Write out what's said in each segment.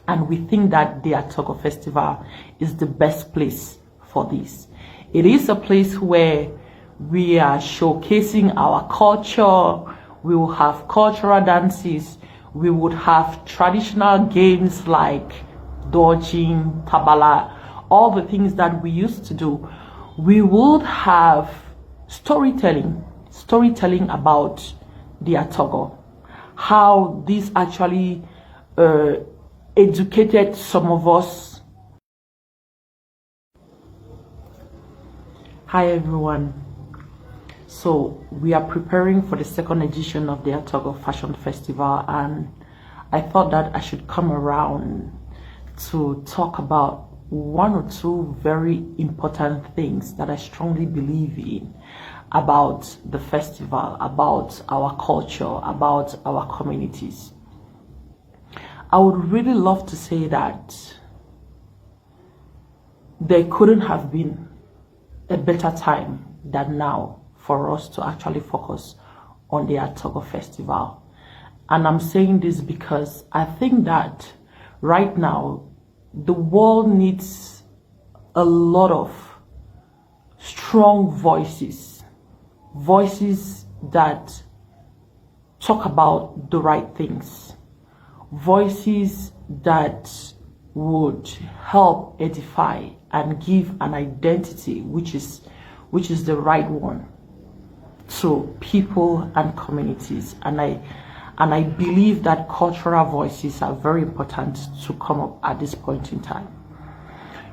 And we think that the Atoghu Festival is the best place for this. It is a place where we are showcasing our culture. We will have cultural dances. We would have traditional games like dodging, tabala, all the things that we used to do. We would have storytelling about the Atoghu, how this actually educated some of us. Hi everyone. So we are preparing for the second edition of the Atoghu Fashion Festival, and I thought that I should come around to talk about one or two very important things that I strongly believe in about the festival, about our culture, about our communities. I would really love to say that there couldn't have been a better time than now for us to actually focus on the Atoghu Festival. And I'm saying this because I think that right now the world needs a lot of strong voices that talk about the right things, voices that would help edify and give an identity which is the right one to people and communities. And I believe that cultural voices are very important to come up at this point in time.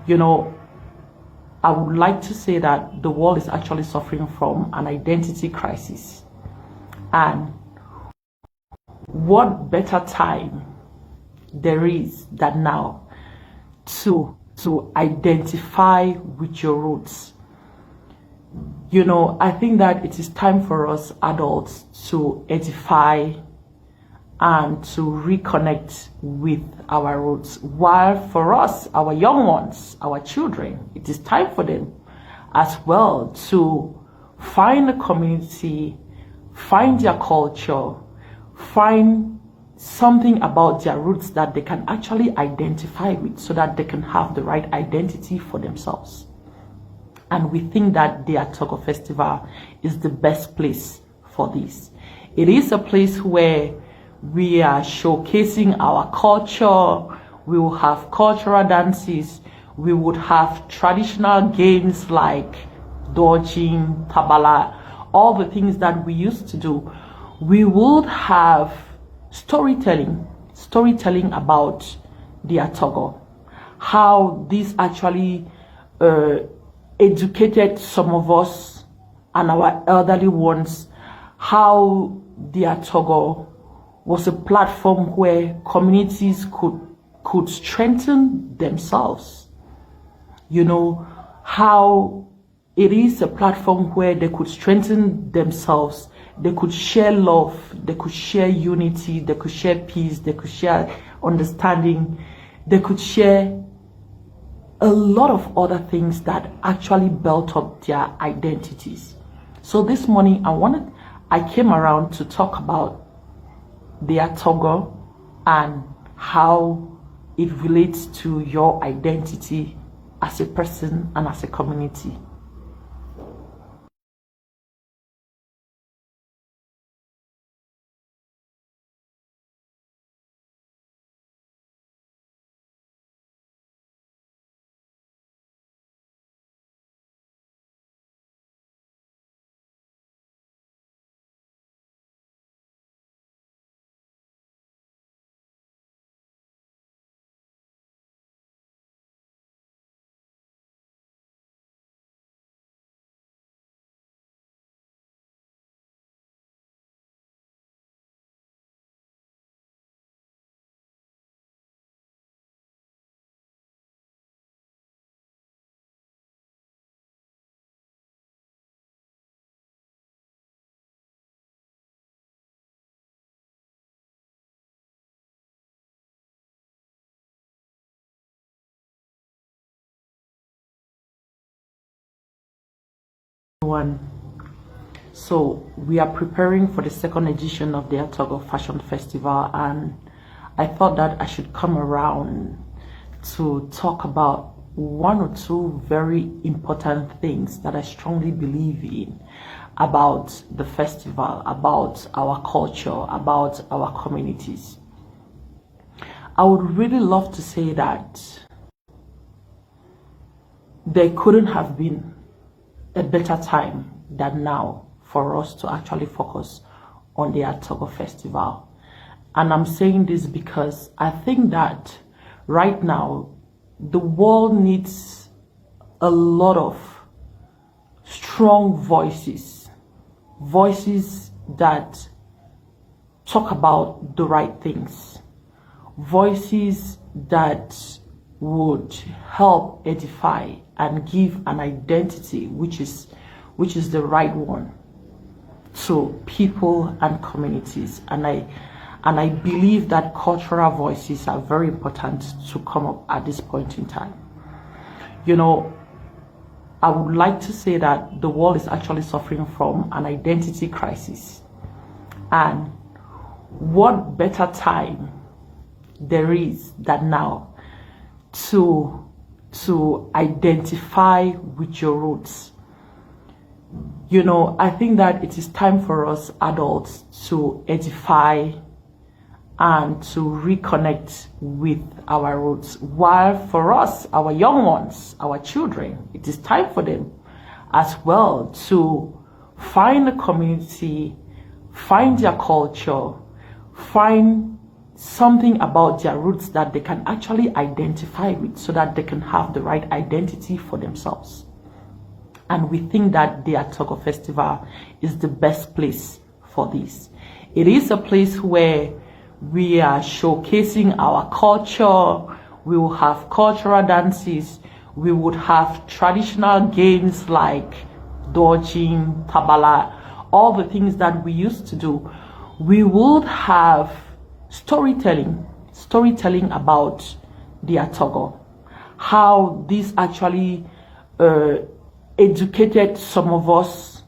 You know, I would like to say that the world is actually suffering from an identity crisis, and what better time there is than now to identify with your roots. You know, I think that it is time for us adults to edify and to reconnect with our roots, while for us, our young ones, our children, it is time for them as well to find a community, find their culture, find something about their roots that they can actually identify with, so that they can have the right identity for themselves. And we think that the Atoghu Festival is the best place for this. It is a place where we are showcasing our culture. We will have cultural dances. We would have traditional games like dodging, tabala, all the things that we used to do. We would have storytelling about the Atoghu, how this actually educated some of us and our elderly ones, how the Atoghu was a platform where communities could strengthen themselves. You know, how it is a platform where they could strengthen themselves. They could share love, they could share unity, they could share peace, they could share understanding, they could share a lot of other things that actually built up their identities. So this morning I came around to talk about the Atoghu and how it relates to your identity as a person and as a community. So we are preparing for the second edition of the Atoghu Fashion Festival, and I thought that I should come around to talk about one or two very important things that I strongly believe in about the festival, about our culture, about our communities. I would really love to say that there couldn't have been a better time than now for us to actually focus on the Atoghu festival. And I'm saying this because I think that right now the world needs a lot of strong voices, voices that talk about the right things, voices that would help edify and give an identity which is the right one to people and communities. And I believe that cultural voices are very important to come up at this point in time. You know, I would like to say that the world is actually suffering from an identity crisis. And what better time there is than now to identify with your roots. You know, I think that it is time for us adults to edify and to reconnect with our roots. While for us, our young ones, our children, it is time for them as well to find a community, find their culture, find something about their roots that they can actually identify with so that they can have the right identity for themselves. And we think that the Atoghu Festival is the best place for this. It is a place where we are showcasing our culture. We will have cultural dances. We would have traditional games like dodging, tabala, all the things that we used to do. We would have storytelling about the Atoghu, how this actually educated some of us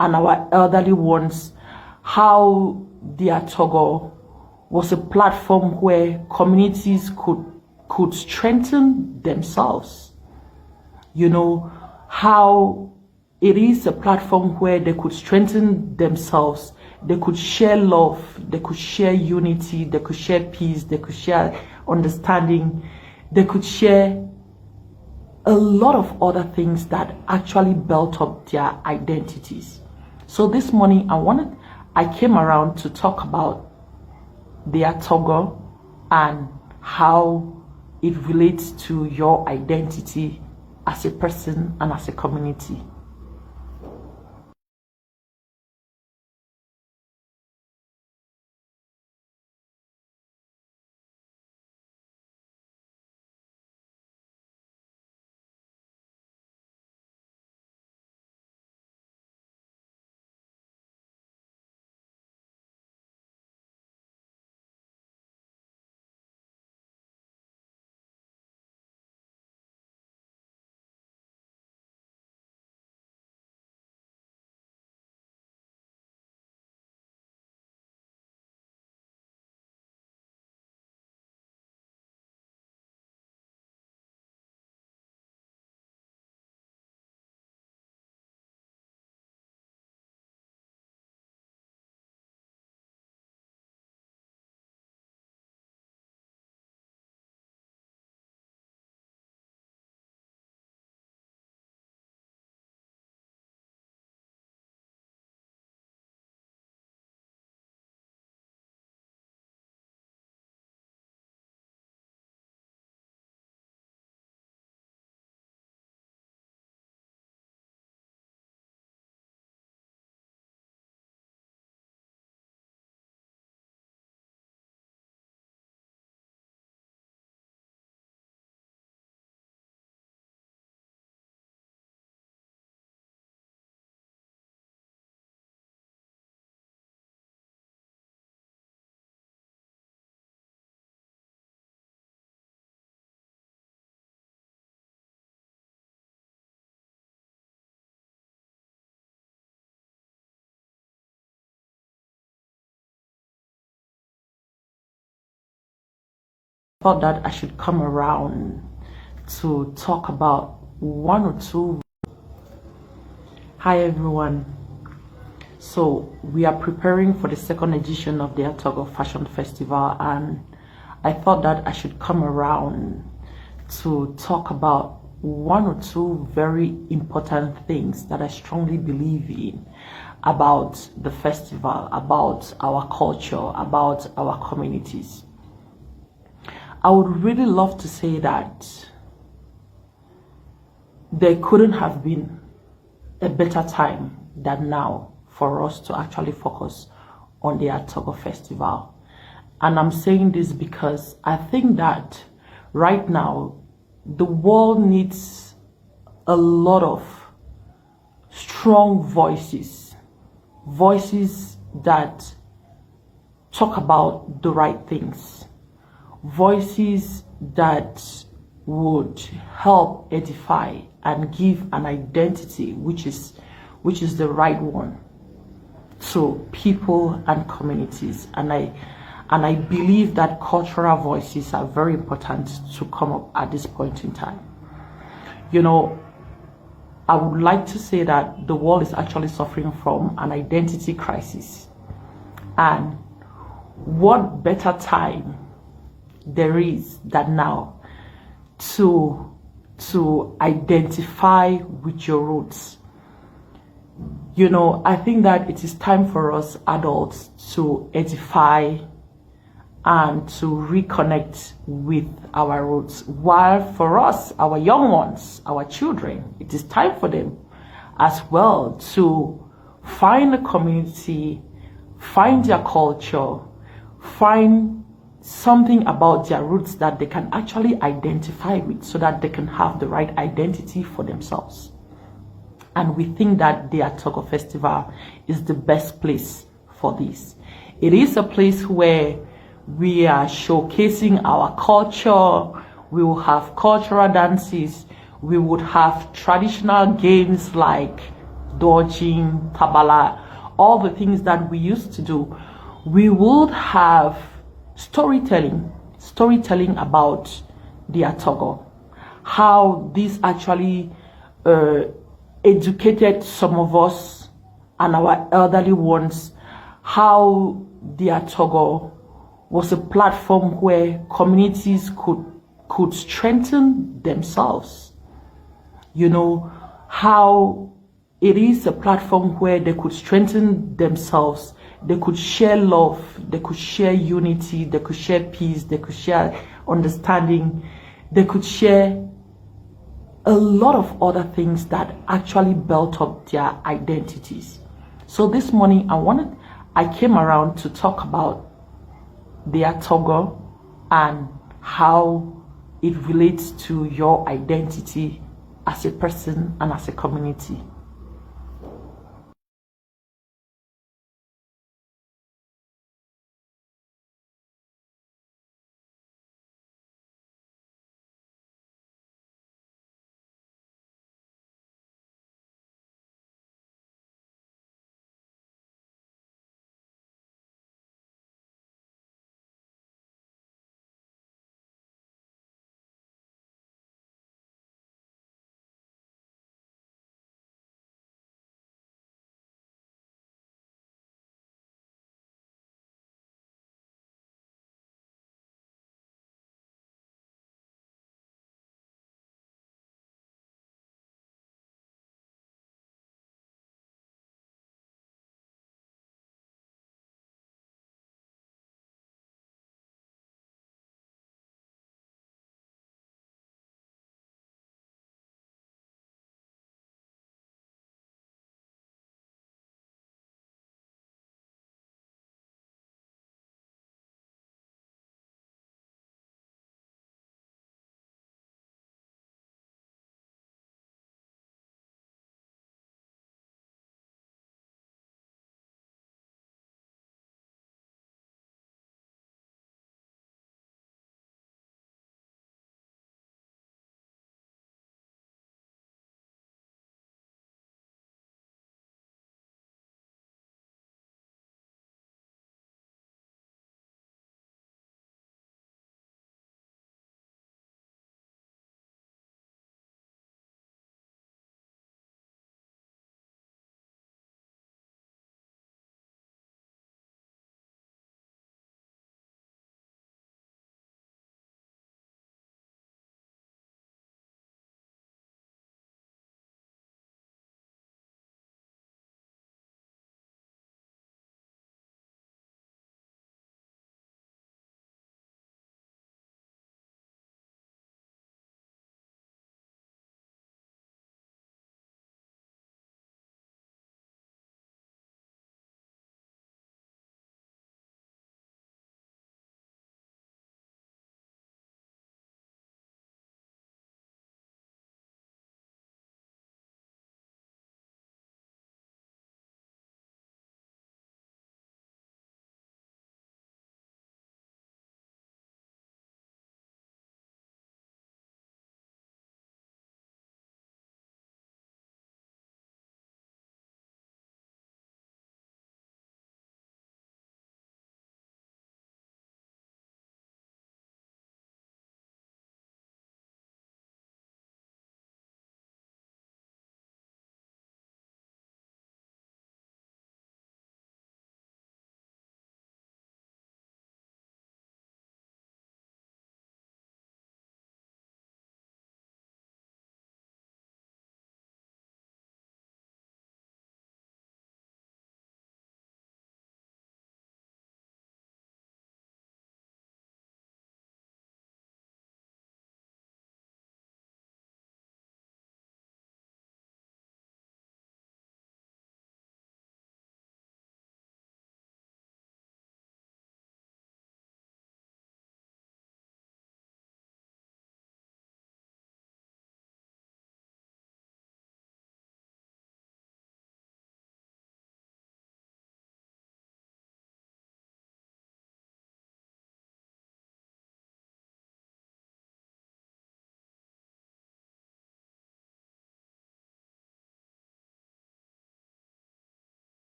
and our elderly ones, how the Atoghu was a platform where communities could strengthen themselves. You know, how it is a platform where they could strengthen themselves. They could share love, they could share unity, they could share peace, they could share understanding, they could share a lot of other things that actually built up their identities. So this morning I came around to talk about the Atoghu and how it relates to your identity as a person and as a community. thought that I should come around to talk about one or two. Hi everyone. So we are preparing for the second edition of the Atoghu Fashion Festival, and I thought that I should come around to talk about one or two very important things that I strongly believe in about the festival, about our culture, about our communities. I would really love to say that there couldn't have been a better time than now for us to actually focus on the Atoghu Festival. And I'm saying this because I think that right now the world needs a lot of strong voices that talk about the right things, voices that would help edify and give an identity which is the right one to people and communities. And I believe that cultural voices are very important to come up at this point in time. You know, I would like to say that the world is actually suffering from an identity crisis, and what better time there is than now to identify with your roots. You know, I think that it is time for us adults to edify and to reconnect with our roots, while for us, our young ones, our children, it is time for them as well to find a community, find their culture, find something about their roots that they can actually identify with, so that they can have the right identity for themselves. And we think that the Atoghu Festival is the best place for this. It is a place where we are showcasing our culture. We will have cultural dances. We would have traditional games like dodging, tabala, all the things that we used to do. We would have storytelling about the Atoghu, how this actually educated some of us and our elderly ones, how the Atoghu was a platform where communities could strengthen themselves. You know, how it is a platform where they could strengthen themselves, they could share love, they could share unity, they could share peace, they could share understanding, they could share a lot of other things that actually built up their identities. So this morning I came around to talk about the Atoghu and how it relates to your identity as a person and as a community.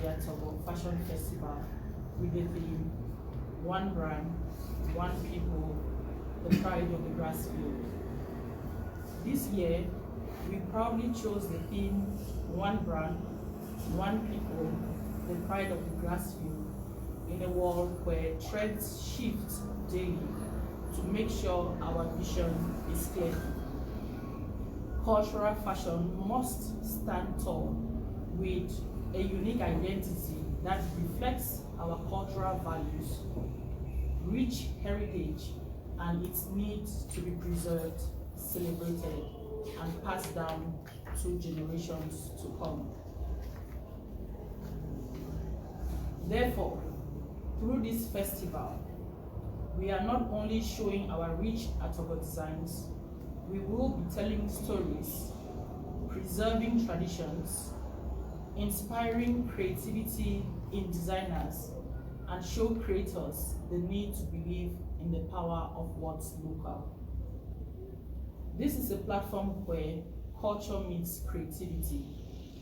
the Atoghu Fashion Festival with the theme One Brand, One People, the Pride of the Grassfield. This year, we proudly chose the theme One Brand, One People, the Pride of the Grassfield in a world where trends shift daily to make sure our vision is clear. Cultural fashion must stand tall with a unique identity that reflects our cultural values, rich heritage, and its need to be preserved, celebrated, and passed down to generations to come. Therefore, through this festival, we are not only showing our rich Atoghu designs, we will be telling stories, preserving traditions, inspiring creativity in designers, and show creators the need to believe in the power of what's local. This is a platform where culture meets creativity,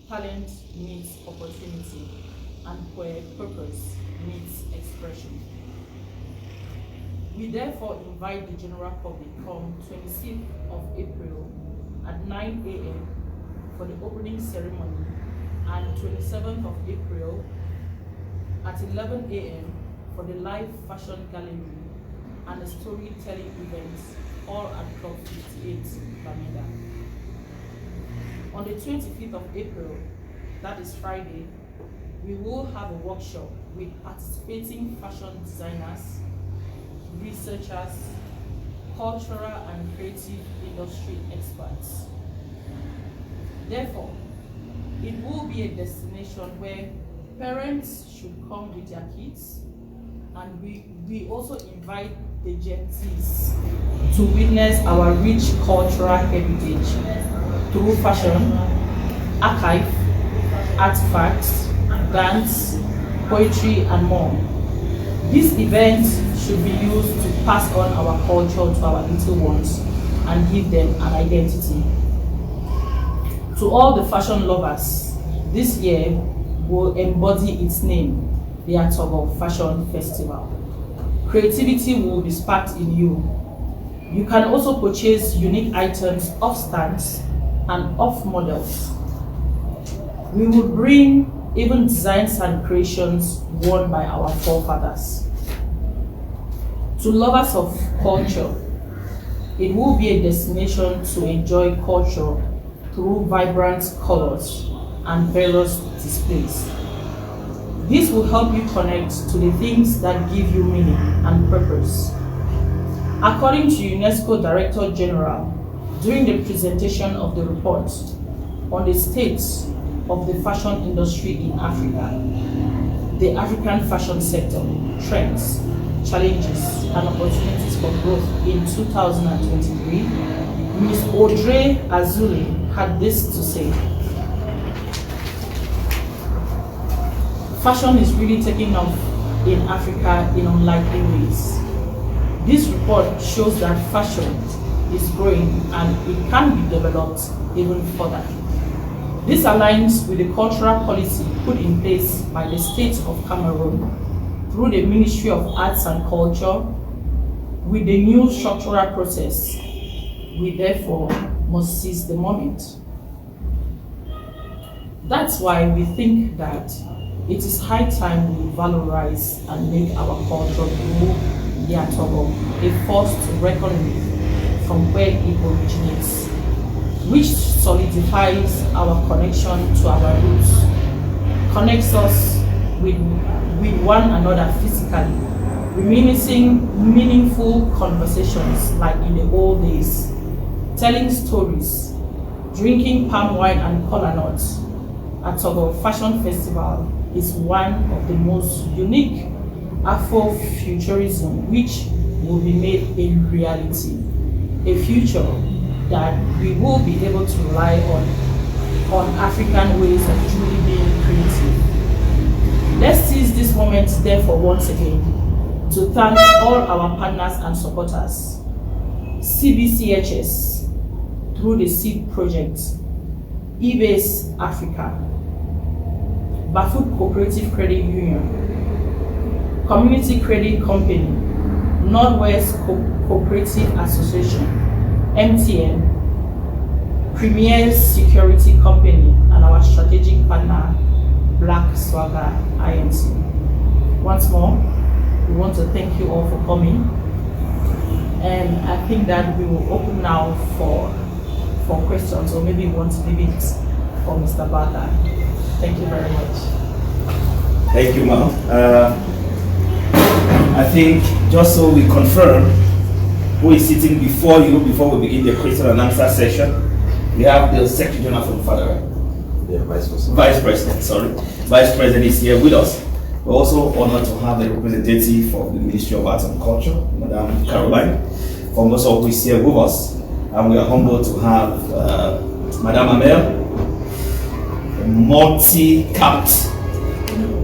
talent meets opportunity, and where purpose meets expression. We therefore invite the general public from 26th of April at 9 a.m. for the opening ceremony and 27th of April at 11 a.m. for the live fashion gallery and a storytelling event, all at Club 58, Bamenda. On the 25th of April, that is Friday, we will have a workshop with participating fashion designers, researchers, cultural and creative industry experts. Therefore, it will be a destination where parents should come with their kids, and we also invite the Gen Zs to witness our rich cultural heritage through fashion, archive, artifacts, dance, poetry, and more. This event should be used to pass on our culture to our little ones and give them an identity. To all the fashion lovers, this year will embody its name, the Atoghu Fashion Festival. Creativity will be sparked in you. You can also purchase unique items off stands and off models. We will bring even designs and creations worn by our forefathers. To lovers of culture, it will be a destination to enjoy culture through vibrant colors and various displays. This will help you connect to the things that give you meaning and purpose. According to UNESCO Director General, during the presentation of the report on the state of the fashion industry in Africa, the African fashion sector, trends, challenges, and opportunities for growth in 2023, Ms. Audrey Azuli had this to say: fashion is really taking off in Africa in unlikely ways. This report shows that fashion is growing and it can be developed even further. This aligns with the cultural policy put in place by the state of Cameroon through the Ministry of Arts and Culture. With the new structural process, we therefore must seize the moment. That's why we think that it is high time we valorize and make our culture grow the Atoghu a force to reckon with from where it originates, which solidifies our connection to our roots, connects us with one another physically, reminiscing meaningful conversations like in the old days, telling stories, drinking palm wine and kola nuts. Atoghu Fashion Festival is one of the most unique Afrofuturism which will be made a reality, a future that we will be able to rely on African ways of truly being creative. Let's seize this moment therefore once again to thank all our partners and supporters, CBCHS through the SEED project, eBase Africa, Bafood Cooperative Credit Union, Community Credit Company, Northwest Cooperative Association, MTN, Premier Security Company, and our strategic partner, Black Swagger INC. Once more, we want to thank you all for coming, and I think that we will open now for questions, or maybe we want to leave it for Mr. Bata. Thank you very much. Thank you, ma'am. I think just so we confirm who is sitting before you before we begin the question and answer session, we have the Secretary General from NOFADA. Yeah, Vice President, sorry. Vice President is here with us. We're also honored to have the representative of the Ministry of Arts and Culture, Madam Caroline, from also who is here with us. And we are humbled to have Madam Amel, a multi-capped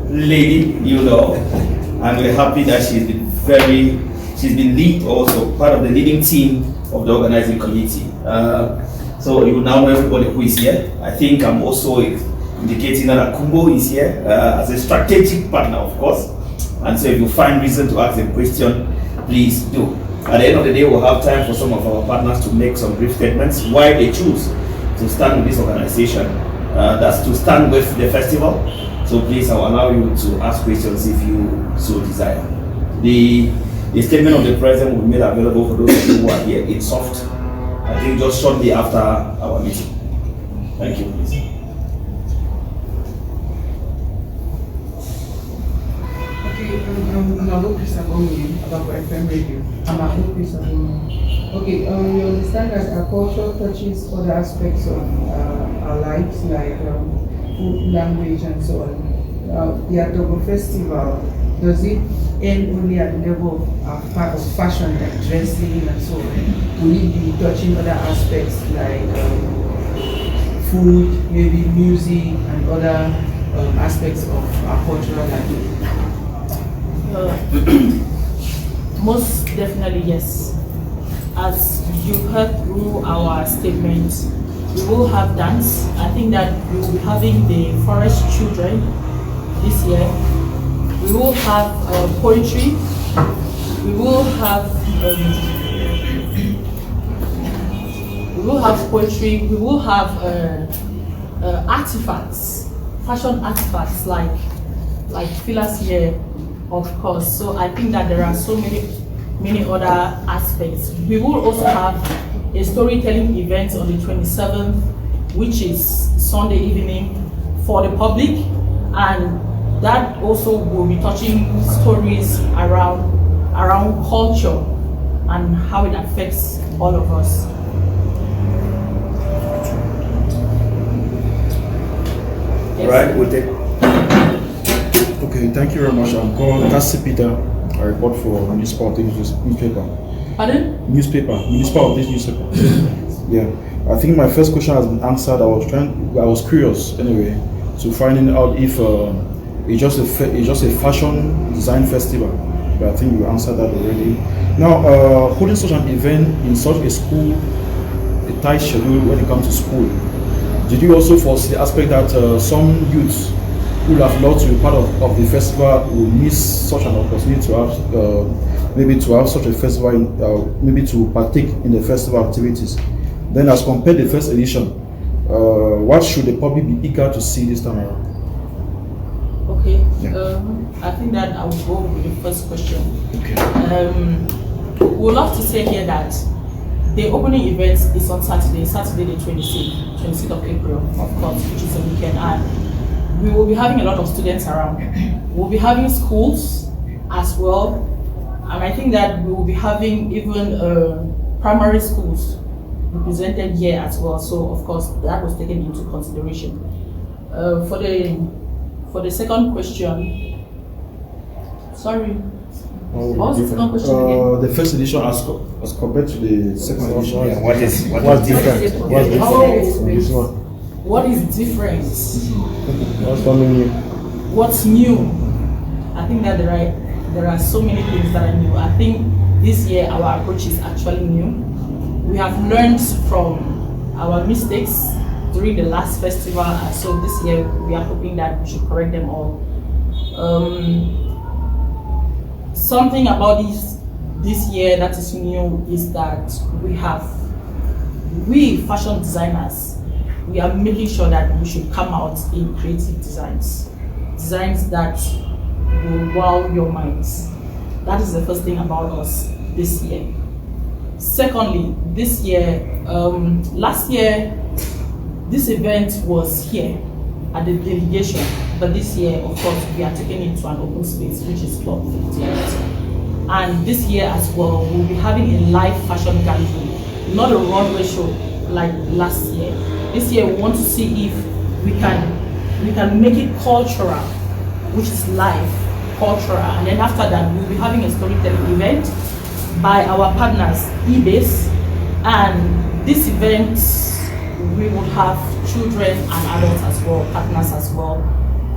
lady, you know, and we're happy that she's been lead also part of the leading team of the organizing committee. So you now know everybody who is here. I think I'm also indicating that Kumbo is here as a strategic partner, of course. And so if you find reason to ask a question, please do. At the end of the day, we'll have time for some of our partners to make some brief statements why they choose to stand with this organization. That's to stand with the festival. So please, I'll allow you to ask questions if you so desire. The statement of the president will be made available for those of you who are here in soft, I think just shortly after our meeting. Thank you, please. I'm Abu Christaboni, about FM radio. I'm Abu Christaboni. Okay, we understand that our culture touches other aspects of our lives, like food, language, and so on. The Atoghu festival, does it end only at the level of fashion, like dressing and so on? Will it be touching other aspects like food, maybe music, and other aspects of our cultural life? Most definitely, yes. As you heard through our statements, we will have dance. I think that we will be having the forest children this year. We will have poetry. We will have poetry. We will have artifacts, fashion artifacts like fillers here, of course. So I think that there are so many other aspects. We will also have a storytelling event on the 27th, which is Sunday evening for the public, and that also will be touching stories around culture and how it affects all of us. Yes. Right, we'll take. Okay, thank you very much. I'm called Cassie Peter. I report for Municipal of this newspaper. Pardon? Municipal of this newspaper. Yeah, I think my first question has been answered. I was curious anyway to finding out if it's just a fashion design festival. But I think you answered that already. Now, holding such an event in such a school, a tight schedule when it comes to school, did you also foresee the aspect that some youths who have loved to be part of the festival will miss such an opportunity to have maybe to have such a festival, maybe to partake in the festival activities? Then, as compared to the first edition, what should the public be eager to see this time around? Okay, Yeah. I think that I will go with the first question. Okay. We would love to say here that the opening event is on Saturday the 26th of April, of course, which is a weekend, and we will be having a lot of students around. We'll be having schools as well, and I think that we will be having even primary schools represented here as well. So of course that was taken into consideration. For the second question, sorry. What was the second question again? The first edition as compared to the second edition. Yeah, what's different? What's different in this one? What is different? What's coming new? What's new? I think that there are so many things that are new. I think this year our approach is actually new. We have learned from our mistakes during the last festival, and so this year we are hoping that we should correct them all. Something about this year that is new is that we fashion designers, we are making sure that we should come out in creative designs that will wow your minds. That is the first thing about us this year. Secondly, this year, last year, this event was here at the delegation, but this year, of course, we are taking it to an open space, which is Club 58. And this year as well, we'll be having a live fashion gathering, not a runway show like last year. This year, we want to see if we can make it cultural, which is live, cultural, and then after that, we'll be having a storytelling event by our partners, eBase, and this event we will have children and adults as well, partners as well,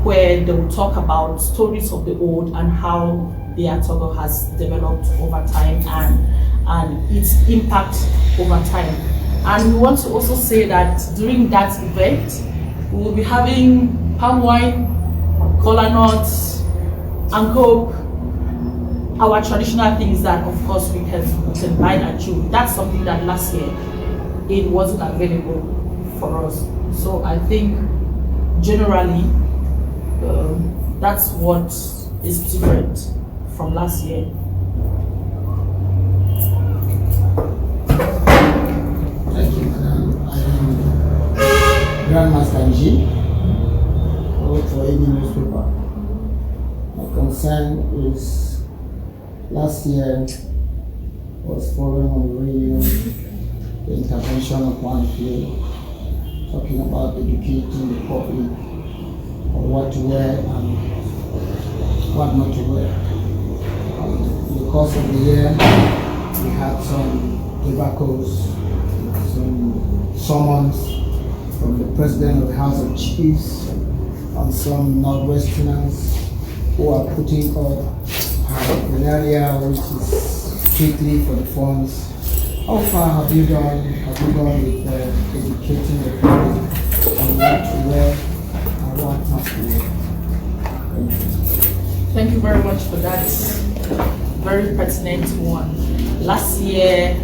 where they will talk about stories of the old and how the Atoghu has developed over time and its impact over time. And we want to also say that during that event, we will be having palm wine, kola nuts, and coke, our traditional things that of course we can buy and chew. That's something that last year it wasn't available for us. So I think generally that's what is different from last year. Thank you, Madam. I am Grandmaster G. I work for any newspaper. My concern is last year was following on the radio the intervention of one field talking about educating the public on what to wear and what not to wear. In the course of the year, we had some debates, some summons from the President of the House of Chiefs and some Northwesterners who are putting up an area which is strictly for the funds. How far have you gone with educating the public on what to wear and what not to wear? Thank you. Thank you very much for that very pertinent one. Last year,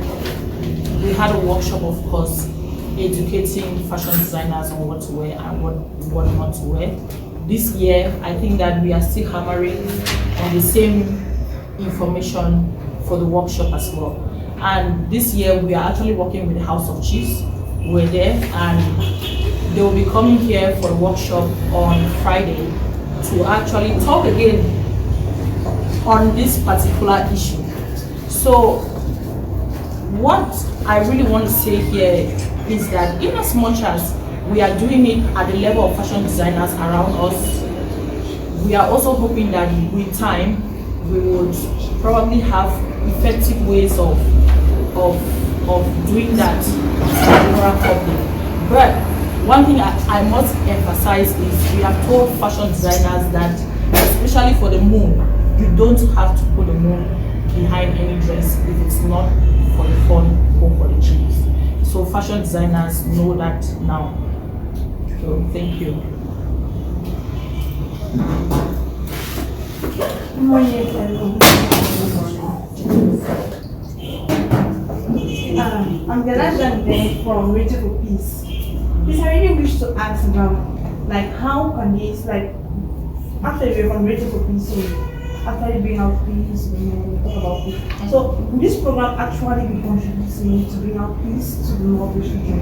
we had a workshop, of course, educating fashion designers on what to wear and what not to wear. This year, I think that we are still hammering on the same information for the workshop as well. And this year, we are actually working with the House of Chiefs. We're there, and they will be coming here for a workshop on Friday to actually talk again on this particular issue. So what I really want to say here is that in as much as we are doing it at the level of fashion designers around us, we are also hoping that with time we would probably have effective ways of doing that to the general public. But one thing I must emphasize is we have told fashion designers that, especially for the moon, you don't have to put the moon behind any dress if it's not for the fun or for the cheese. So fashion designers know that now. So thank you. Good morning, everyone. I'm the last young from Radio for Peace. Please, I really wish to ask about, like, how can this, like, after we're from Radio for Peace, so after bring out peace, we talk about peace. So, will this program actually be contributing to bring out peace to the Northwest region?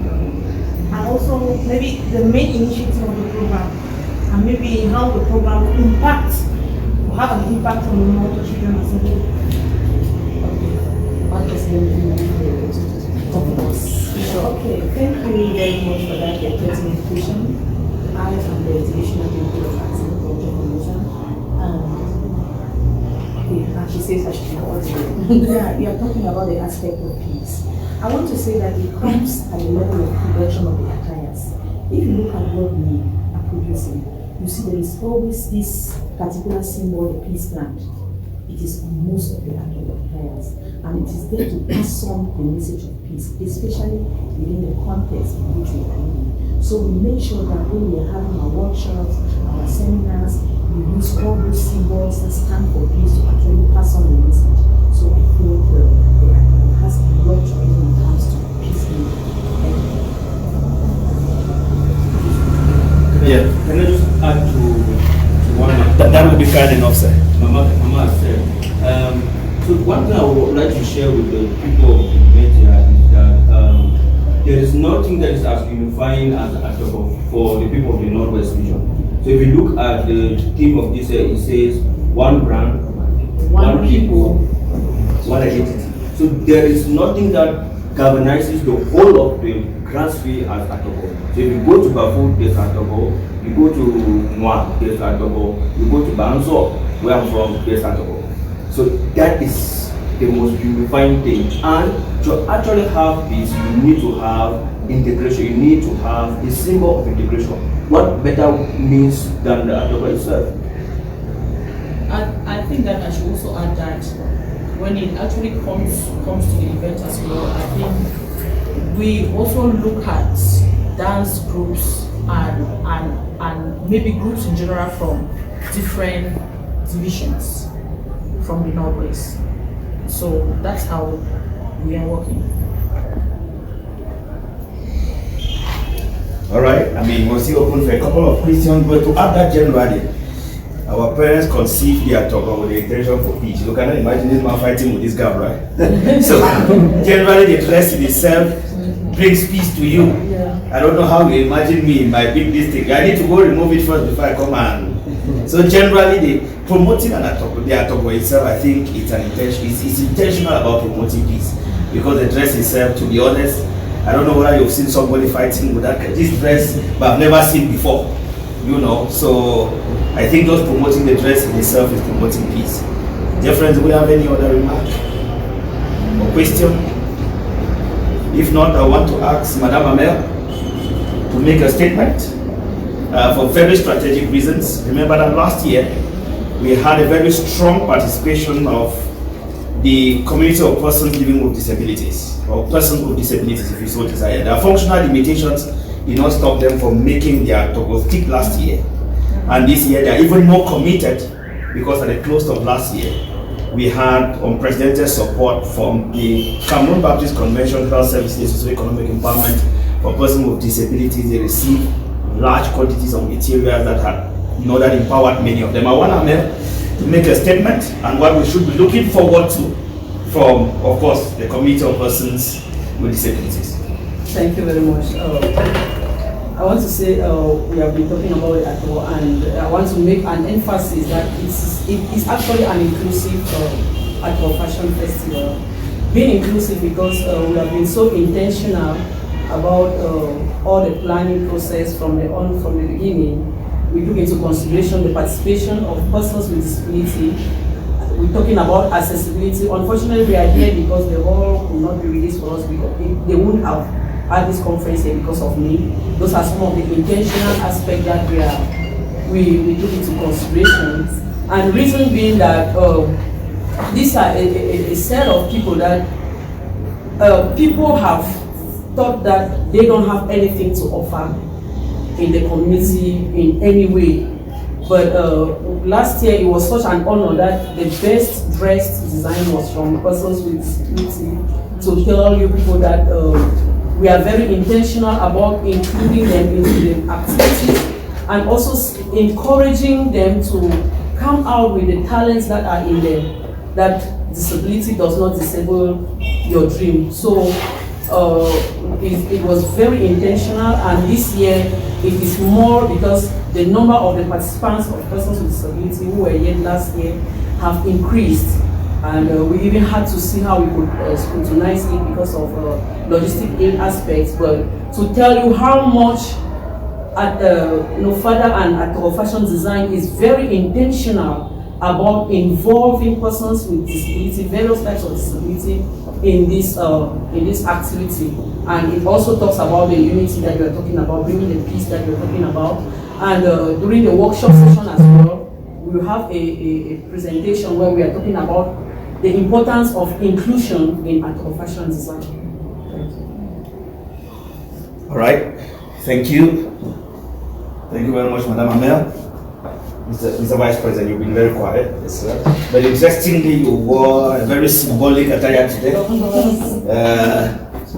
And also, maybe the main initiative of the program, and maybe how the program will have an impact on the Northwest region as a whole. Okay, thank you very much for that pertinent question. I am the Divisional Director of Arts and Culture Commission, and she says I should be audible. Yeah, we are talking about the aspect of peace. I want to say that it comes at the level of production of the attires. If you look at what we are producing, you see there is always this particular symbol, the peace plant. It is on most of the attires, and it is there to pass on the message of peace, especially within the context in which we are living. So we make sure that when we are having our workshops, our seminars, we use all those symbols that stand for peace to actually pass on the message. So I think it has a lot to do when it comes to peace building. Yeah, can I just add to one? That would be kind enough, sir. Mama said. So one thing I would like to share with the people of Media is that there is nothing that is as unifying as Atoghu for the people of the Northwest region. So if you look at the theme of this year, it says one brand, one people, one identity. So there is nothing that galvanizes the whole of the Grand Sphere as Atoghu. So if you go to Bafut, there's Atoghu. You go to Noir, there's Atoghu. You go to Banzo, where I'm from, there's Atoghu. So that is the most unifying thing. And to actually have this, you need to have integration. You need to have a symbol of integration. What better means than the Atoghu itself? I think that I should also add that when it actually comes to the event as well, I think we also look at dance groups and maybe groups in general from different divisions from the Northwest. So that's how we are working. All right. I mean, we're still open for a couple of questions, but to add that generally, our parents conceived the Atoghu with the intention for peace. You cannot imagine this man fighting with this guy, right? So generally, the dress in itself brings peace to you. Yeah. I don't know how you imagine me in my big district. I need to go remove it first before I come and. So generally, the promoting an Atoghu, the Atoghu itself, I think it's an intention. It's intentional about promoting peace, because the dress itself, to be honest, I don't know whether you've seen somebody fighting with this dress, but I've never seen before. You know, so I think just promoting the dress in itself is promoting peace. Dear friends, do we have any other remark or question? If not, I want to ask Madame Amel to make a statement for very strategic reasons. Remember that last year we had a very strong participation of the community of persons living with disabilities, or persons with disabilities if you so desire. Their functional limitations did not stop them from making their Atoghu stick last year. And this year they are even more committed, because at the close of last year we had unprecedented support from the Cameroon Baptist Convention Health Services Socio-Economic Empowerment for persons with disabilities. They received large quantities of materials that empowered many of them. I want Amel to make a statement and what we should be looking forward to from, of course, the community of persons with disabilities. Thank you very much. I want to say we have been talking about it at all, and I want to make an emphasis that it is actually an inclusive Atoghu Fashion Festival. Being inclusive because we have been so intentional about all the planning process from the beginning. We took into consideration the participation of persons with disability. We're talking about accessibility. Unfortunately, we are here because the hall could not be released for us, because they wouldn't have had this conference here because of me. Those are some of the intentional aspects that we took into consideration. And reason being that these are a set of people that people have thought that they don't have anything to offer in the community in any way. But last year it was such an honor that the best dressed design was from persons with disability, to tell you people that we are very intentional about including them into the activities, and also encouraging them to come out with the talents that are in them, that disability does not disable your dream. So it was very intentional, and this year it is more because the number of the participants of persons with disability who were here last year have increased, and we even had to see how we could scrutinize it because of logistic aid aspects. But to tell you how much at NOFADA and Atoghu Fashion Design is very intentional about involving persons with disability, various types of disability, in this activity. And it also talks about the unity that we are talking about, bringing the peace that we are talking about. And during the workshop session as well, we will have a presentation where we are talking about the importance of inclusion in Atoghu Fashion Design. All right. Thank you. Thank you very much, Madam Amel. Mr. Vice President, you've been very quiet. Yes, sir. But interestingly, you wore a very symbolic attire today.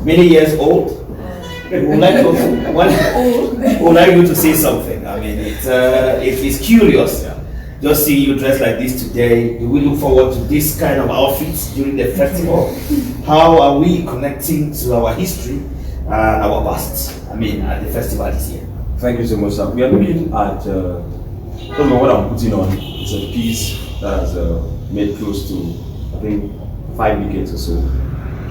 Many years old. We would like you to say something. I mean, it is curious. Just seeing you dressed like this today. We look forward to this kind of outfits during the festival. How are we connecting to our history and our past? I mean, at the festival this year. Thank you so much, sir. We are looking at, I don't know what I'm putting on. It's a piece that has made close to, I think, 5 decades or so.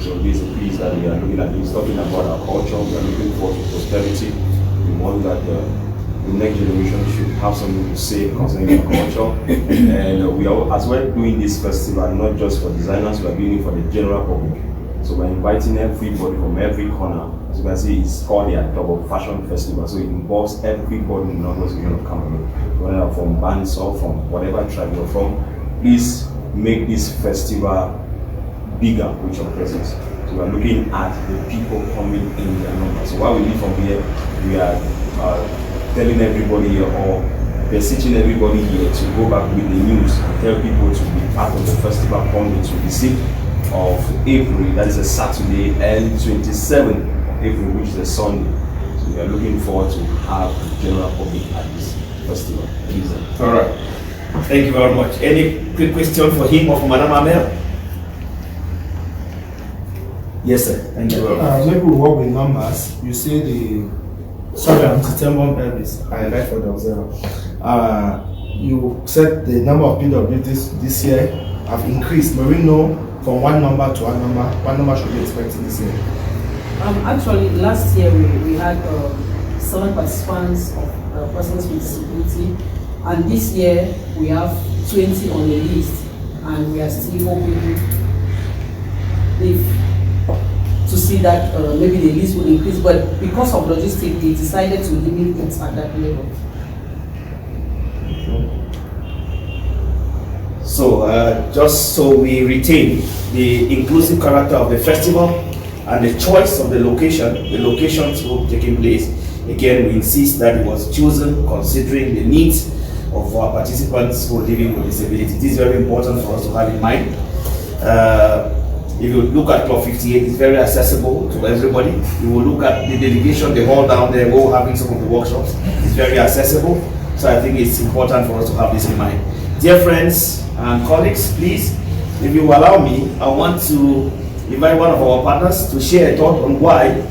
So this is a piece that we are looking at. It's talking about our culture. We are looking forward to prosperity. We want that the next generation should have something to say concerning our culture. And we are as well doing this festival, not just for designers, we are doing it for the general public. So we're inviting everybody from every corner. As you can see, it's called the Atoghu Fashion Festival. So it involves everybody in the Northwest region of Cameroon. Whether you're from Bands or from whatever tribe you're from, please make this festival bigger with your presence. So we're looking at the people coming in their numbers. So while we leave from here, we are telling everybody here or beseeching everybody here to go back with the news and tell people to be part of the festival on the 26th of April, that is a Saturday, and 27th of April, which is a Sunday. So we are looking forward to have the general public at this festival. All right. Thank you very much. Any quick question for him or for Madam Amel? Yes, sir. Thank you very much. Maybe we work with numbers. You say the September Elvis, I write for the observer. You said the number of PWDs this year have increased. But we know from one number to one number should be expected this year. Actually, last year we had 7 participants of persons with disability, and this year we have 20 on the list, and we are still hoping to see that maybe the list will increase, but because of logistics, we decided to limit it at that level. So, just so we retain the inclusive character of the festival and the choice of the locations will be taking place. Again, we insist that it was chosen considering the needs of our participants who are living with disability. This is very important for us to have in mind. If you look at Club 58, it's very accessible to everybody. You will look at the delegation, the hall down there, we're having some of the workshops. It's very accessible. So I think it's important for us to have this in mind. Dear friends and colleagues, please, if you allow me, I want to invite one of our partners to share a thought on why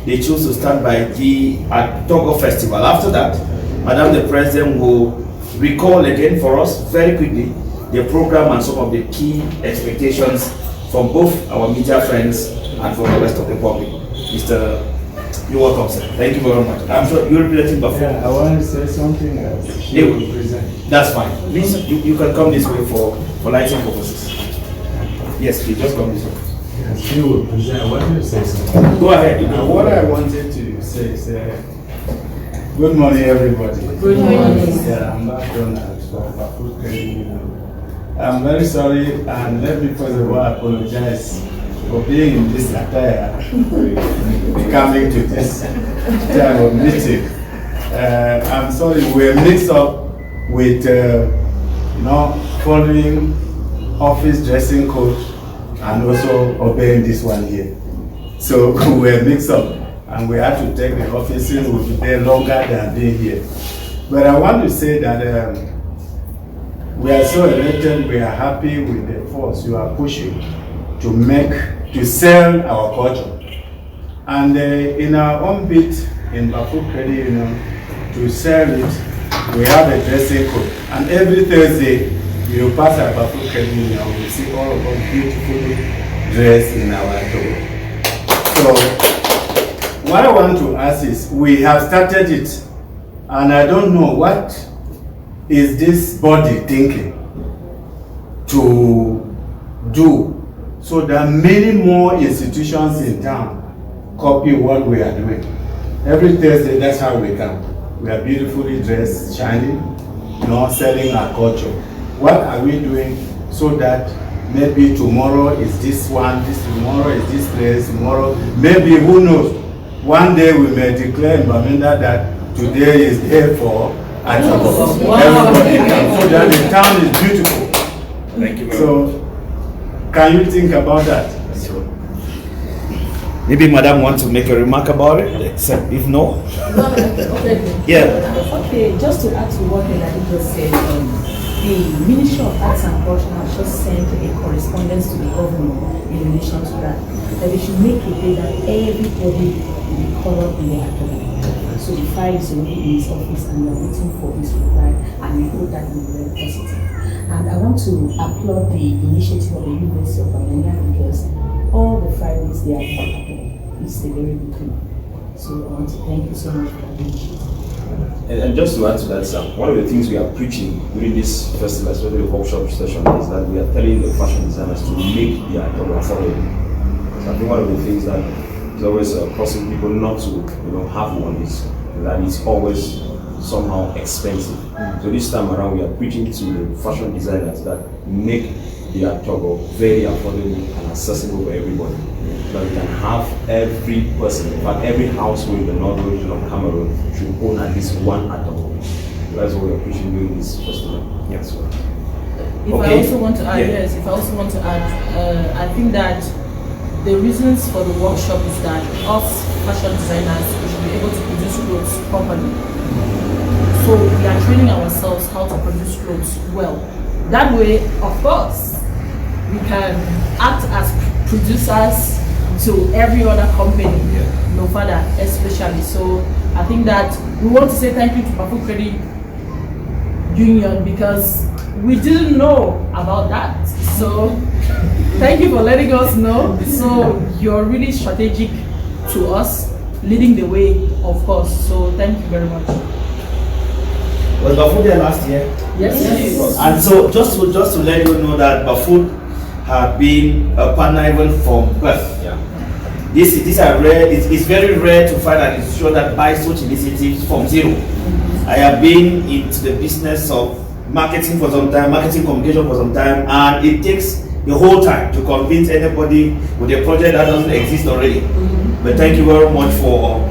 they chose to stand by the Atoghu Festival. After that, Madam the President will recall again for us very quickly the program and some of the key expectations from both our media friends and from the rest of the public. Mr. You're welcome, sir. Thank you very much. I'm sure you're representing Buffalo. Yeah, I want to say something else. That's fine. Please, you can come this way for lighting purposes. Yes, please, just come this way. Yes, she will present. I wanted to say something. Go ahead. What I wanted to say is, good morning, everybody. Good morning. Yeah, I'm back on Buffalo. I'm very sorry, and let me first of all apologize for being in this attire, coming to this time of meeting. I'm sorry, we're mixed up with following office dressing code and also obeying this one here. So we're mixed up, and we have to take the offices, we'll be there longer than being here. But I want to say that we are so elected, we are happy with the force you are pushing to sell our culture. And in our own bit in Buffalo Credit Union, to sell it, we have a dressing code. And every Thursday, you pass our Buffalo Credit Union, we see all of us beautifully dressed in our Atoghu. So, what I want to ask is, we have started it, and I don't know what is this body thinking to do so that many more institutions in town copy what we are doing. Every Thursday, that's how we come. We are beautifully dressed, shining, selling our culture. What are we doing so that maybe tomorrow is this one, tomorrow is this place, tomorrow, maybe who knows one day we may declare in Bamenda that today is day for Atoghu. Wow. Everybody can see that the town is beautiful. Thank you very much. So, can you think about that? Maybe Madam wants to make a remark about it, except if no. Yeah. Okay, just to add to what Melanie just said, the Ministry of Arts and Culture has just sent a correspondence to the governor in relation to that. That we should make a day that everybody will be covered in the Atoghu. So the file is already in his office and we are waiting for his reply, and we hope that will be very positive. And I want to applaud the initiative of the University of Bamenda, because all the Fridays they are in Atoghu. It's a very good thing. So I want to thank you so much for that initiative. And just to add to that, Sam, one of the things we are preaching during this festival, especially the workshop session, is that we are telling the fashion designers to make the Atoghu affordable. So I think one of the things that is always causing people not to, have one is that it's always somehow expensive. So this time around, we are preaching to the fashion designers that make the Atoghu very affordable and accessible for everybody. So that we can have every person, in fact every household in the northern region of Cameroon should own at least one Atoghu. That's what we are preaching during this festival. Yes. If I also want to add, if I also want to add, I think that the reasons for the workshop is that us fashion designers, we should be able to produce clothes properly. So we are training ourselves how to produce clothes well. That way, of course, we can act as producers to every other company, NOFADA especially. So I think that we want to say thank you to Bafu Credit Union, because we didn't know about that. So thank you for letting us know. So you're really strategic to us, leading the way, of course. So thank you very much. Was Bafu there last year? Yes. And so just to let you know that Bafu have been a partner even from birth. Yeah. These are rare. It's very rare to find an institution that buys such initiatives from zero. I have been into the business of marketing for some time, marketing communication for some time, and it takes the whole time to convince anybody with a project that doesn't exist already. But thank you very much for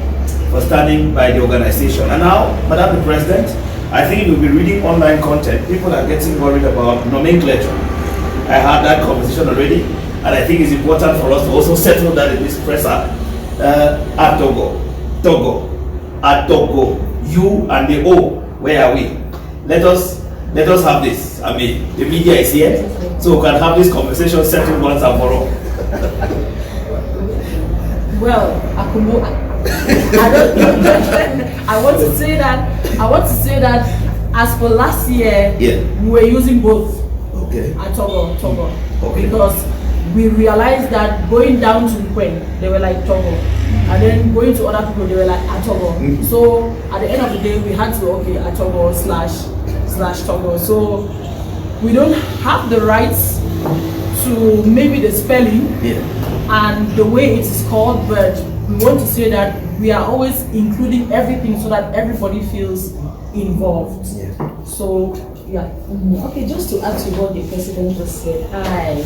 standing by the organization. And now, Madam the President, I think you'll be reading online content. People are getting worried about nomenclature. I had that conversation already, and I think it's important for us to also settle that in this presser. Atoghu, U and the O, where are we? Let us have this. I mean, the media is here, so we can have this conversation settled once and for all. Well, I want to say that as for last year, we were using both. Okay. Atoghu. Okay. Because we realized that going down to Nkwen, they were like Togo, and then going to other people, they were like Atoghu. So at the end of the day, we had to Atoghu / Togo. So we don't have the rights to maybe the spelling and the way it is called, but we want to say that we are always including everything so that everybody feels involved. So yeah. Okay, just to add to what the president just said, I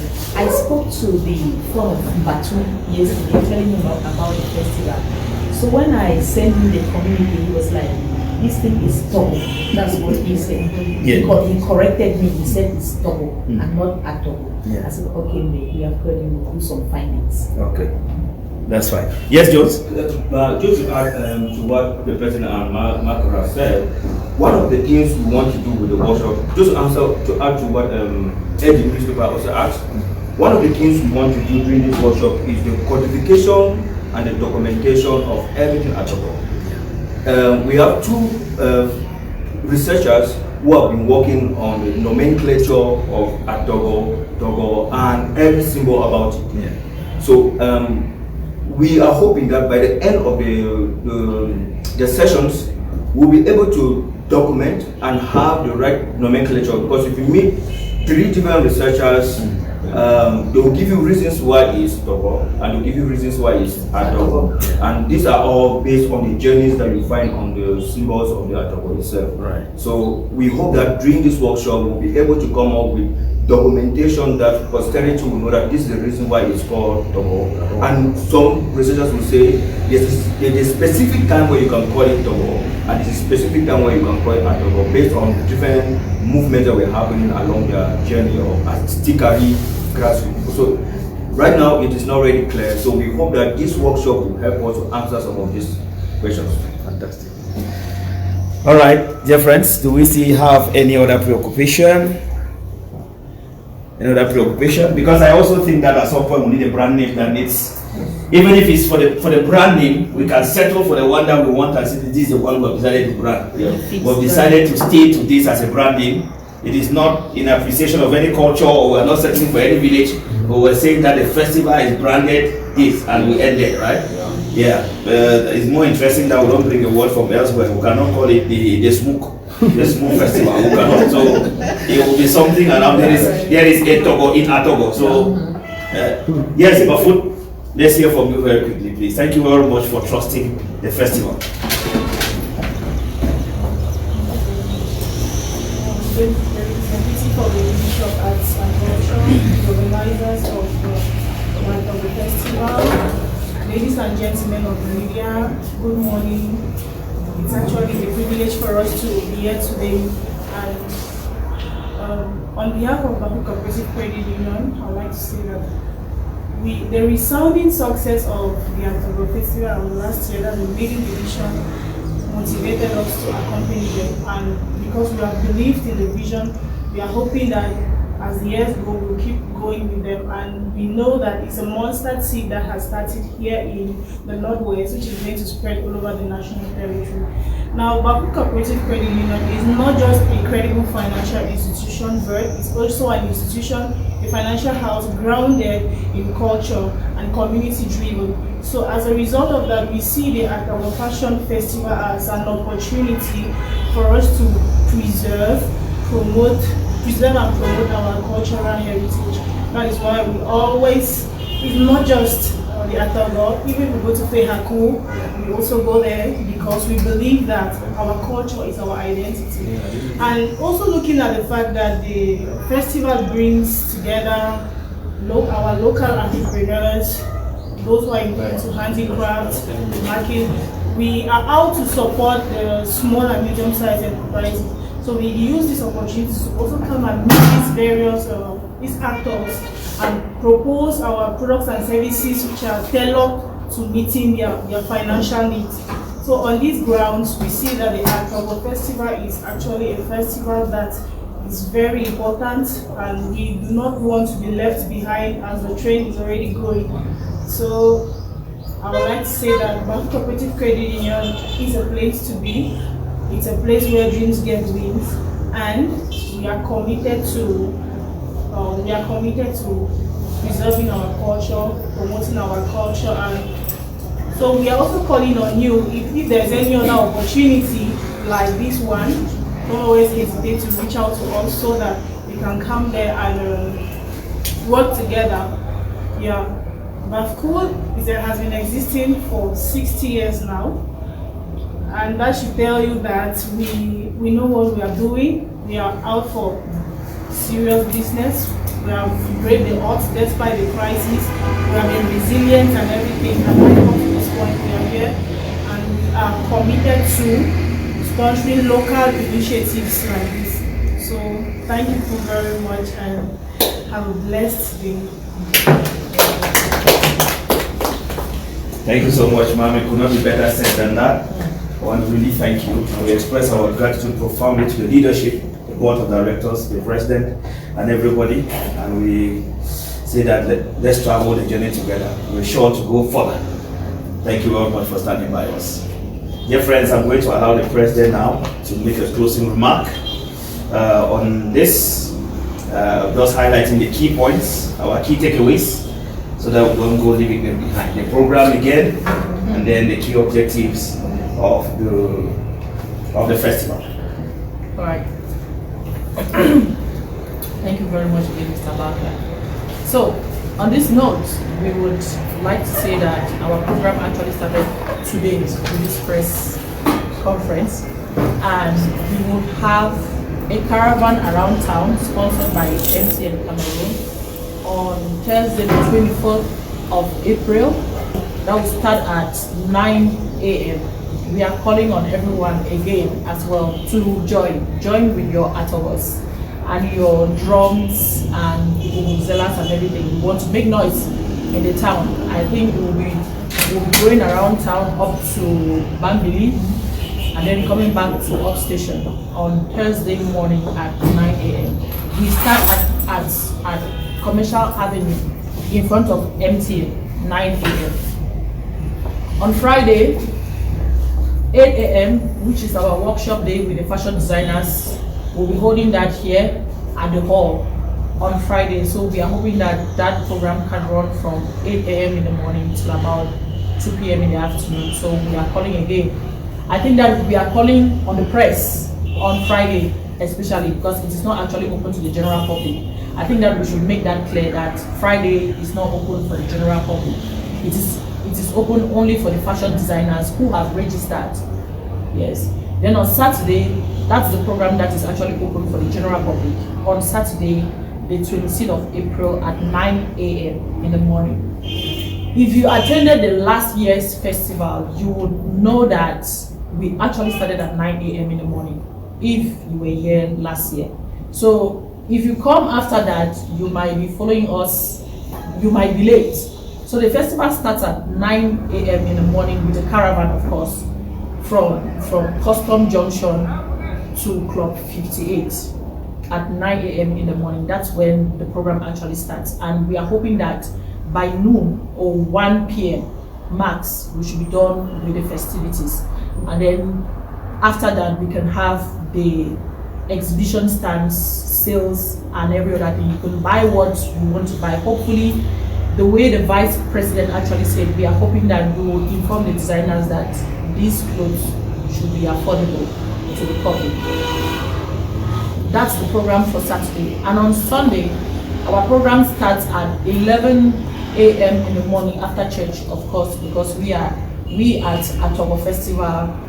spoke to the front of Batu yesterday, telling him about the festival. So when I sent him the communique, he was like, "This thing is Togo." That's what he said. He corrected me. He said it's Togo and not Atoghu. I said, "Okay, we have heard him do some findings." Okay. That's fine. Yes, Jones? Just to add to what the president and Makara said, one of the things we want to do with the workshop, just to add to what Eddie newspaper also asked, one of the things we want to do during this workshop is the codification and the documentation of everything Atoghu. We have two researchers who have been working on the nomenclature of Atoghu, and every symbol about it. So we are hoping that by the end of the sessions, we'll be able to document and have the right nomenclature, because if you meet 3 different researchers, they will give you reasons why it's Togo, and they'll give you reasons why it's Atoghu. And these are all based on the journeys that you find on the symbols of the Atoghu itself. Right. So we hope that during this workshop, we'll be able to come up with documentation that posterity will know that this is the reason why it's called Togo. And some researchers will say there's a specific time where you can call it Togo, and there's a specific time where you can call it Atoghu based on the different movements that were happening along their journey of Astikari grassroots. So right now it is not really clear. So we hope that this workshop will help us to answer some of these questions. Fantastic. All right, dear friends, do we still have any other preoccupation? Another preoccupation? Because I also think that at some point we need a brand name that needs, even if it's for the brand name, we can settle for the one that we want and say this is the one we have decided to brand. Yeah. We've decided to stay to this as a brand name. It is not in appreciation of any culture, or we're not settling for any village, but we're saying that the festival is branded this and we end it, right? Yeah. It's more interesting that we don't bring a word from elsewhere. We cannot call it the smoke. The smoke festival. We cannot. So it will be something around there is Atoghu in Atoghu. So yes, Ibafood, let's hear from you very quickly, please. Thank you very much for trusting the festival. For the Ministry of Arts and Culture, the organizers of the festival, ladies and gentlemen of the media, good morning. It's actually a privilege for us to be here today. And on behalf of Baku Cooperative Credit Union, I would like to say that the resounding success of the Atoghu Festival last year, that the maiden edition, motivated us to accompany them. And because we have believed in the vision, we are hoping that as the years go, we'll keep going with them. And we know that it's a monster seed that has started here in the Northwest, which is going to spread all over the national territory. Now, Baku Cooperative Credit Union is not just a credible financial institution, but it's also an institution, a financial house grounded in culture and community driven. So as a result of that, we see the Atoghu Fashion Festival as an opportunity for us to preserve and promote our cultural heritage. That is why we always, it's not just the Atoghu, even if we go to Fehaku, we also go there because we believe that our culture is our identity. And also looking at the fact that the festival brings together our local entrepreneurs, those who are into handicrafts, market. We are out to support the small and medium-sized enterprises. So we use this opportunity to also come and meet these various these actors and propose our products and services which are tailored to meeting their financial needs. So on these grounds, we see that the Atoghu Festival is actually a festival that is very important, and we do not want to be left behind as the train is already going. So I would like to say that Baku Cooperative Credit Union is a place to be. It's a place where dreams get wings, and we are committed to preserving our culture, promoting our culture, and so we are also calling on you, if there's any other opportunity like this one, don't always hesitate to reach out to us so that we can come there and work together. Yeah, BAFCO has been existing for 60 years now. And that should tell you that we know what we are doing. We are out for serious business. We have braved the odds despite the crisis. We have been resilient and everything. And when it comes to this point, we are here. And we are committed to sponsoring local initiatives like this. So thank you very much and have a blessed day. Thank you so much, ma'am. It could not be better said than that. I want to really thank you, and we express our gratitude profoundly to the leadership, the board of directors, the president, and everybody. And we say that let's travel the journey together. We're sure to go further. Thank you very much for standing by us. Dear friends, I'm going to allow the president now to make a closing remark on this, just highlighting the key points, our key takeaways, so that we don't go leaving them behind. The program again, and then the key objectives of the festival. All right. Thank you very much again, Mr. Barker. So, on this note, we would like to say that our program actually started today with this press conference, and we will have a caravan around town sponsored by MTN Cameroon on Thursday, the 24th of April. That will start at 9 a.m. We are calling on everyone again as well to join with your Atoghus and your drums and vuvuzelas and everything. We want to make noise in the town. I think we'll be going around town up to Bambili and then coming back to Upstation on Thursday morning at 9 a.m. We start at Commercial Avenue in front of MTN, 9 a.m. On Friday, 8 a.m., which is our workshop day with the fashion designers, we'll be holding that here at the hall on Friday. So we are hoping that that program can run from 8 a.m. in the morning till about 2 p.m. in the afternoon. So we are calling again. I think that we are calling on the press on Friday, especially because it is not actually open to the general public. I think that we should make that clear that Friday is not open for the general public. It is open only for the fashion designers who have registered. Yes. Then on Saturday, that's the program that is actually open for the general public. On Saturday, the 26th of April at 9 a.m. in the morning. If you attended the last year's festival, you would know that we actually started at 9 a.m. in the morning, if you were here last year. So if you come after that, you might be following us, you might be late. So the festival starts at 9 a.m. in the morning with a caravan, of course, from Custom Junction to Club 58 at 9 a.m. in the morning. That's when the program actually starts. And we are hoping that by noon or 1 p.m. max, we should be done with the festivities. And then after that, we can have the exhibition stands, sales, and every other thing. You can buy what you want to buy. Hopefully, the way the vice president actually said, we are hoping that we will inform the designers that these clothes should be affordable to the public. That's the program for Saturday. And on Sunday, our program starts at 11 a.m. in the morning after church, of course, because we at Atoghu Festival.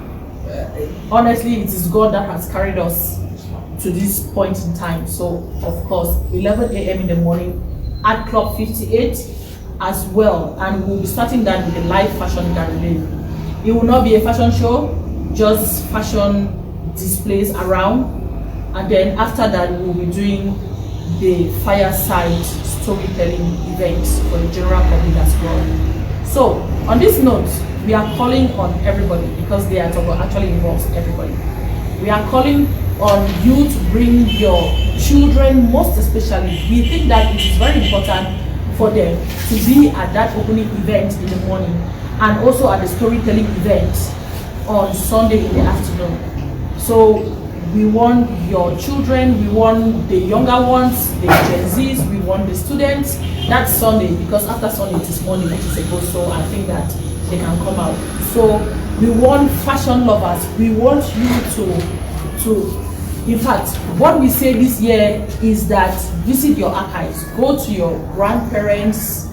Honestly, it is God that has carried us to this point in time. So, of course, 11 a.m. in the morning at Club 58 as well. And we'll be starting that with a live fashion gallery. It will not be a fashion show, just fashion displays around. And then after that, we'll be doing the fireside storytelling events for the general public as well. So, on this note, we are calling on everybody because the Atoghu actually involves everybody. We are calling on you to bring your children, most especially. We think that it is very important for them to be at that opening event in the morning and also at the storytelling event on Sunday in the afternoon. So we want your children, we want the younger ones, the Gen Zs, we want the students. That's Sunday, because after Sunday it is Monday, which is a go, so I think that they can come out. So we want fashion lovers, we want you to in fact, what we say this year is that visit your archives, go to your grandparents,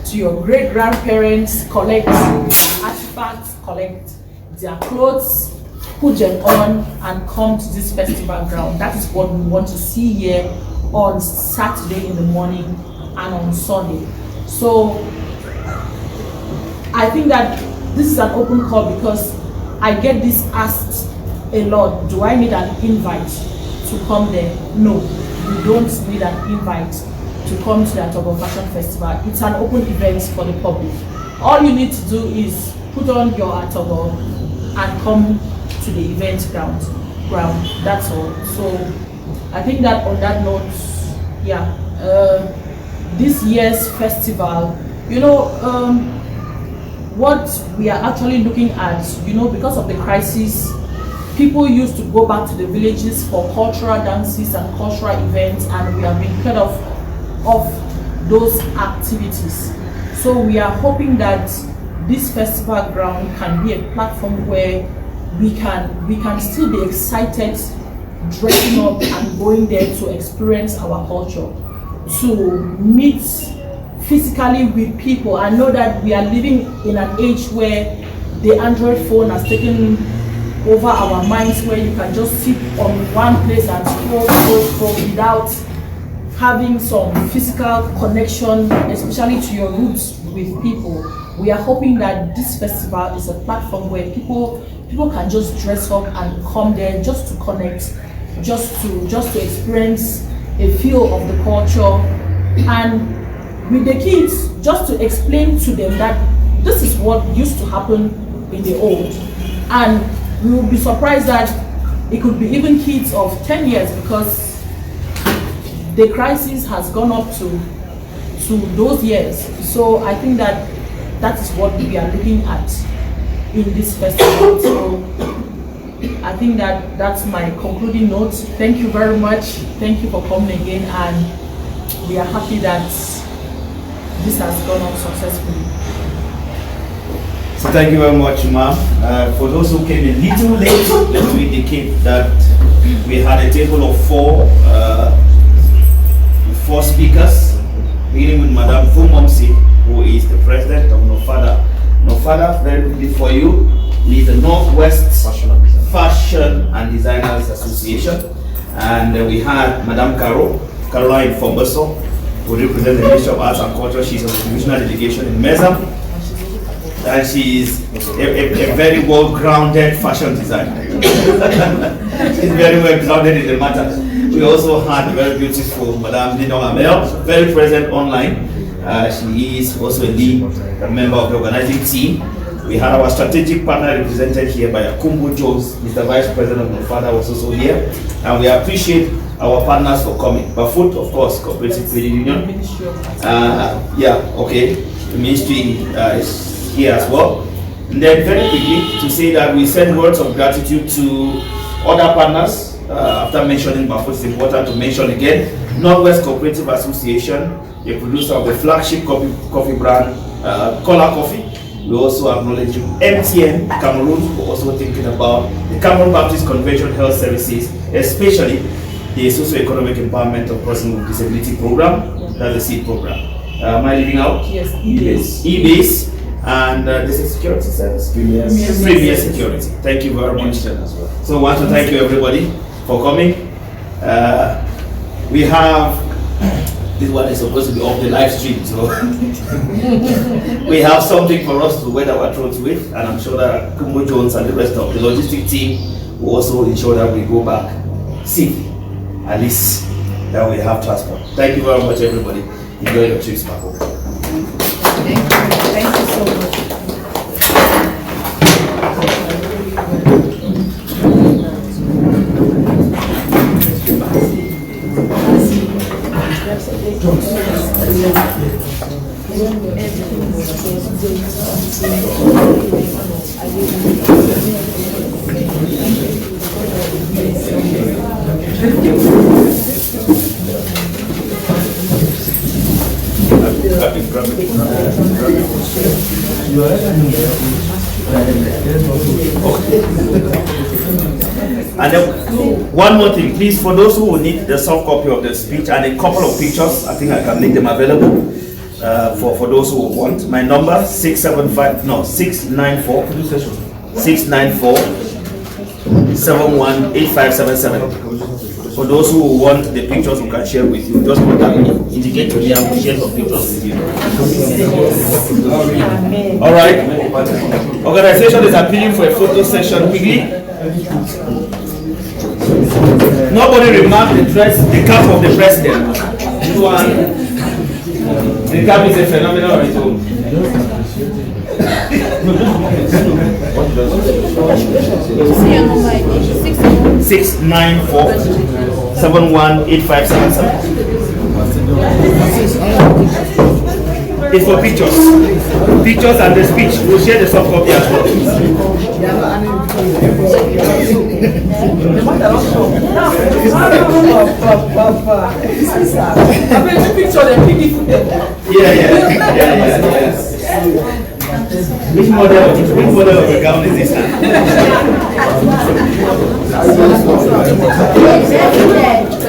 to your great-grandparents, collect artifacts, collect their clothes, put them on, and come to this festival ground. That is what we want to see here on Saturday in the morning and on Sunday. So I think that this is an open call because I get this asked a lot. Do I need an invite to come there? No, you don't need an invite to come to the Atoghu Fashion Festival. It's an open event for the public. All you need to do is put on your Atoghu and come to the event ground. That's all. So I think that on that note, yeah, this year's festival, you know, what we are actually looking at, you know, because of the crisis, people used to go back to the villages for cultural dances and cultural events, and we have been cut off of those activities. So we are hoping that this festival ground can be a platform where we can still be excited, dressing up and going there to experience our culture, to meet physically with people. I know that we are living in an age where the Android phone has taken over our minds, where you can just sit on one place and scroll without having some physical connection, especially to your roots with people. We are hoping that this festival is a platform where people can just dress up and come there just to connect, just to experience a feel of the culture, and with the kids, just to explain to them that this is what used to happen in the old. And we will be surprised that it could be even kids of 10 years, because the crisis has gone up to those years. So I think that is what we are looking at in this festival. So I think that's my concluding note. Thank you very much. Thank you for coming again, and we are happy that this has gone on successfully. So thank you very much, ma'am. For those who came a little late, let me indicate that we had a table of four speakers, beginning with Madame Fumomsi, who is the president of NOFADA. NOFADA, very quickly for you, is the Northwest Fashion and Designers Association. And we had Madame Caroline Fomboso, who represents the Ministry of Arts and Culture. She's on the divisional delegation in Mezam. And she is a very well-grounded fashion designer. She's very well-grounded in the matter. We also had a very beautiful Madame Dino Amel, very present online. She is also a member of the organizing team. We had our strategic partner represented here by Akumbo Jones, Mr. Vice President of NOFADA was also here. And we appreciate our partners for coming. Bafut, of course, Cooperative Credit Union. The ministry is here as well. And then very quickly to say that we send words of gratitude to other partners. After mentioning Bafut, it's important to mention again Northwest Cooperative Association, a producer of the flagship coffee brand Cola Coffee. We also acknowledge MTN Cameroon, we're also thinking about the Cameroon Baptist Convention Health Services, especially the socio-economic empowerment of persons with disability program, that's the SEED program. Am I leaving out? Yes, eBase. eBase, and this is security service. Premier Security. Thank you very much. So I want to thank you everybody for coming. We have, this one is supposed to be off the live stream, so we have something for us to wet our throats with, and I'm sure that Kumbo Jones and the rest of the logistic team will also ensure that we go back safely, at least that we have transport. Thank you very much everybody. Enjoy your trips back home. Thank you so much. And then one more thing, please, for those who will need the soft copy of the speech and a couple of pictures, I think I can make them available for those who want. My number 694 7185777. For those who want the pictures, we can share with you. Just contact me, indicate to me, and we'll share some pictures with you. All right. Organization is appealing for a photo session quickly. Nobody remarked the cap of the president. This one, the cap is a phenomenon on its own. 694-718577. It's for pictures and the speech. We'll share the soft copy as well. Which model of the gown is this? Can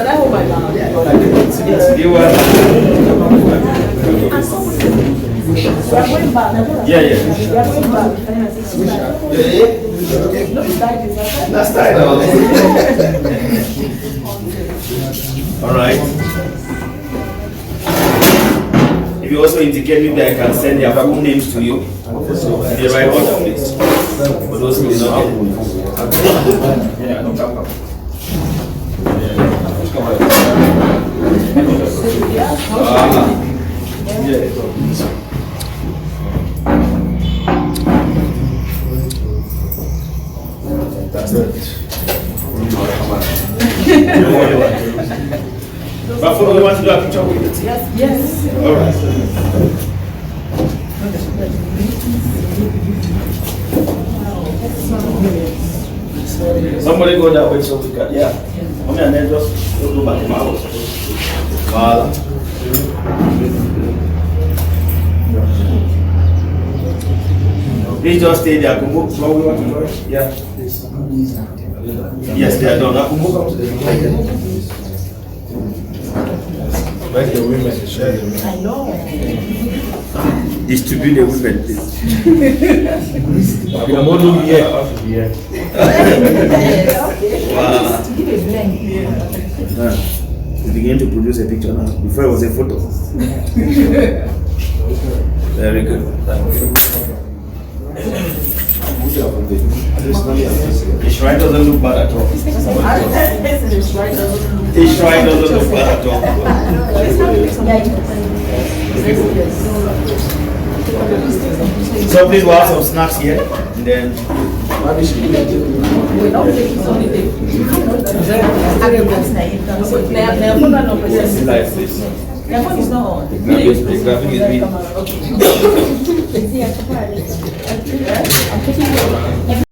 I hold my gown? You are. We are going back. Yeah. We are going back. No, it's like this. That's right. All right. If you also indicate, maybe I can send their full names to you. So in the right order, please. For those who did not That's it. Buffalo, you want to do a picture with it? Yes. All right. Somebody go that way so we can, yeah. Come here and then just go back to my house. Voila. Please just stay there. Kumbo, what we want to do? Yeah. Yes, they are done. Kumbo, come to the Like the women, I know. distribute the women, please. I'm not doing here. Wow. We begin to produce a picture now. Before it was a photo. Very good. The shrine doesn't look bad at all. The shrine doesn't look bad at all. So please we'll have some snacks here, and then Their phone is not on. the graphic is me. Okay.